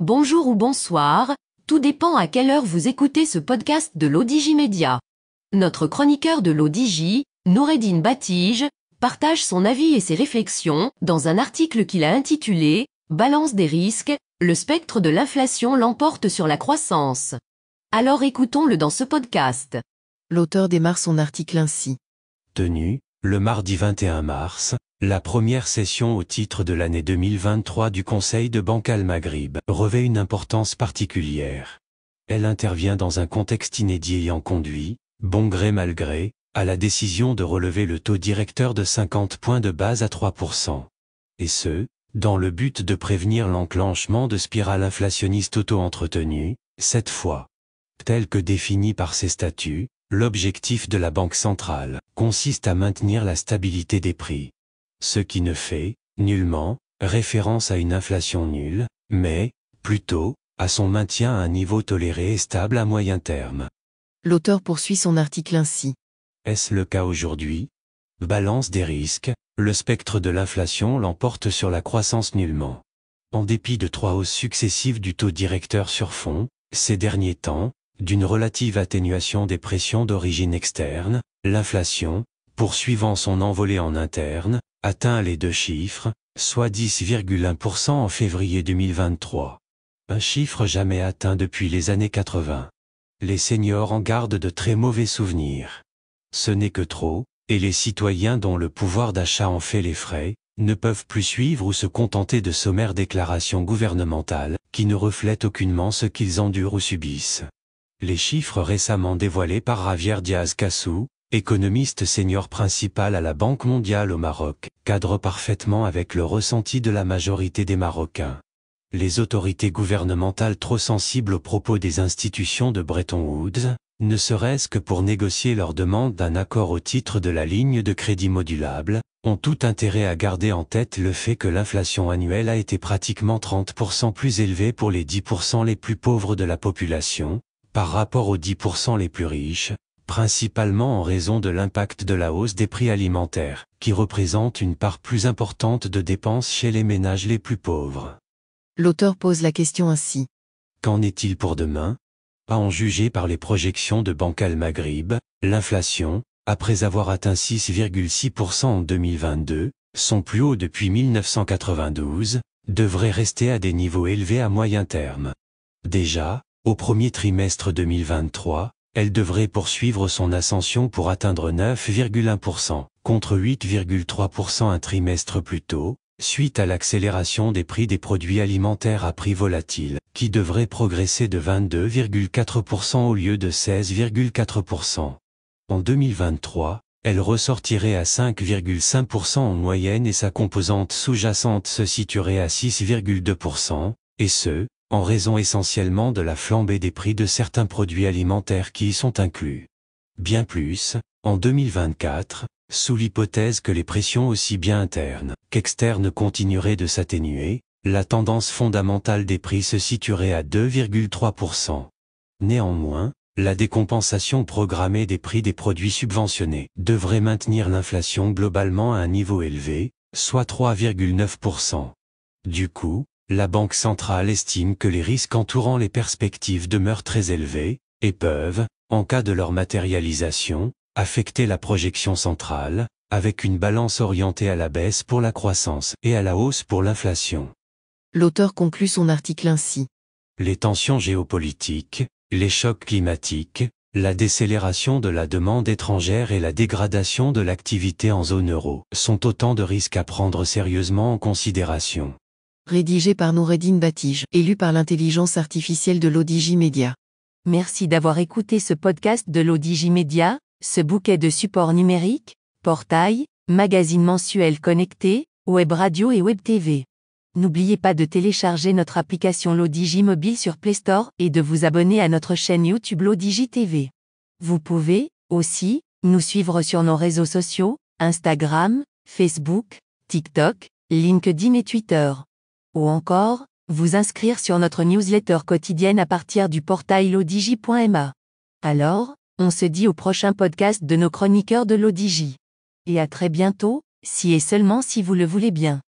Bonjour ou bonsoir, tout dépend à quelle heure vous écoutez ce podcast de l'ODJ Média. Notre chroniqueur de l'ODJ, Noureddine Batige, partage son avis et ses réflexions dans un article qu'il a intitulé « Balance des risques, le spectre de l'inflation l'emporte sur la croissance ». Alors écoutons-le dans ce podcast. L'auteur démarre son article ainsi. Tenue, le mardi 21 mars, la première session au titre de l'année 2023 du Conseil de Banque Al-Maghrib revêt une importance particulière. Elle intervient dans un contexte inédit ayant conduit, bon gré mal gré, à la décision de relever le taux directeur de 50 points de base à 3%. Et ce, dans le but de prévenir l'enclenchement de spirales inflationnistes auto-entretenues, cette fois. Tel que défini par ses statuts, l'objectif de la Banque centrale consiste à maintenir la stabilité des prix. Ce qui ne fait, nullement, référence à une inflation nulle, mais, plutôt, à son maintien à un niveau toléré et stable à moyen terme. L'auteur poursuit son article ainsi. Est-ce le cas aujourd'hui? Balance des risques, le spectre de l'inflation l'emporte sur la croissance nullement. En dépit de 3 hausses successives du taux directeur sur fond, ces derniers temps, d'une relative atténuation des pressions d'origine externe, l'inflation, poursuivant son envolée en interne, atteint les 2 chiffres, soit 10,1% en février 2023. Un chiffre jamais atteint depuis les années 80. Les seniors en gardent de très mauvais souvenirs. Ce n'est que trop, et les citoyens dont le pouvoir d'achat en fait les frais, ne peuvent plus suivre ou se contenter de sommaires déclarations gouvernementales, qui ne reflètent aucunement ce qu'ils endurent ou subissent. Les chiffres récemment dévoilés par Javier Diaz-Cassou, économiste senior principal à la Banque mondiale au Maroc, cadrent parfaitement avec le ressenti de la majorité des Marocains. Les autorités gouvernementales trop sensibles aux propos des institutions de Bretton Woods, ne serait-ce que pour négocier leur demande d'un accord au titre de la ligne de crédit modulable, ont tout intérêt à garder en tête le fait que l'inflation annuelle a été pratiquement 30% plus élevée pour les 10% les plus pauvres de la population, par rapport aux 10% les plus riches, principalement en raison de l'impact de la hausse des prix alimentaires, qui représente une part plus importante de dépenses chez les ménages les plus pauvres. L'auteur pose la question ainsi. Qu'en est-il pour demain? À en juger par les projections de Banque Al-Maghrib, l'inflation, après avoir atteint 6,6% en 2022, son plus haut depuis 1992, devrait rester à des niveaux élevés à moyen terme. Déjà, au premier trimestre 2023, elle devrait poursuivre son ascension pour atteindre 9,1%, contre 8,3% un trimestre plus tôt, suite à l'accélération des prix des produits alimentaires à prix volatiles, qui devrait progresser de 22,4% au lieu de 16,4%. En 2023, elle ressortirait à 5,5% en moyenne et sa composante sous-jacente se situerait à 6,2%, et ce, en raison essentiellement de la flambée des prix de certains produits alimentaires qui y sont inclus. Bien plus, en 2024, sous l'hypothèse que les pressions aussi bien internes qu'externes continueraient de s'atténuer, la tendance fondamentale des prix se situerait à 2,3%. Néanmoins, la décompensation programmée des prix des produits subventionnés devrait maintenir l'inflation globalement à un niveau élevé, soit 3,9%. Du coup, la Banque centrale estime que les risques entourant les perspectives demeurent très élevés, et peuvent, en cas de leur matérialisation, affecter la projection centrale, avec une balance orientée à la baisse pour la croissance et à la hausse pour l'inflation. L'auteur conclut son article ainsi. Les tensions géopolitiques, les chocs climatiques, la décélération de la demande étrangère et la dégradation de l'activité en zone euro sont autant de risques à prendre sérieusement en considération. Rédigé par Noureddine Batige, élu par l'intelligence artificielle de l'ODJ Média. Merci d'avoir écouté ce podcast de l'ODJ Média, ce bouquet de supports numériques, portail, magazine mensuel connecté, web radio et web TV. N'oubliez pas de télécharger notre application l'ODJ Mobile sur Play Store et de vous abonner à notre chaîne YouTube l'ODJ TV. Vous pouvez, aussi, nous suivre sur nos réseaux sociaux, Instagram, Facebook, TikTok, LinkedIn et Twitter. Ou encore, vous inscrire sur notre newsletter quotidienne à partir du portail lodj.ma. Alors, on se dit au prochain podcast de nos chroniqueurs de l'ODJ. Et à très bientôt, si et seulement si vous le voulez bien.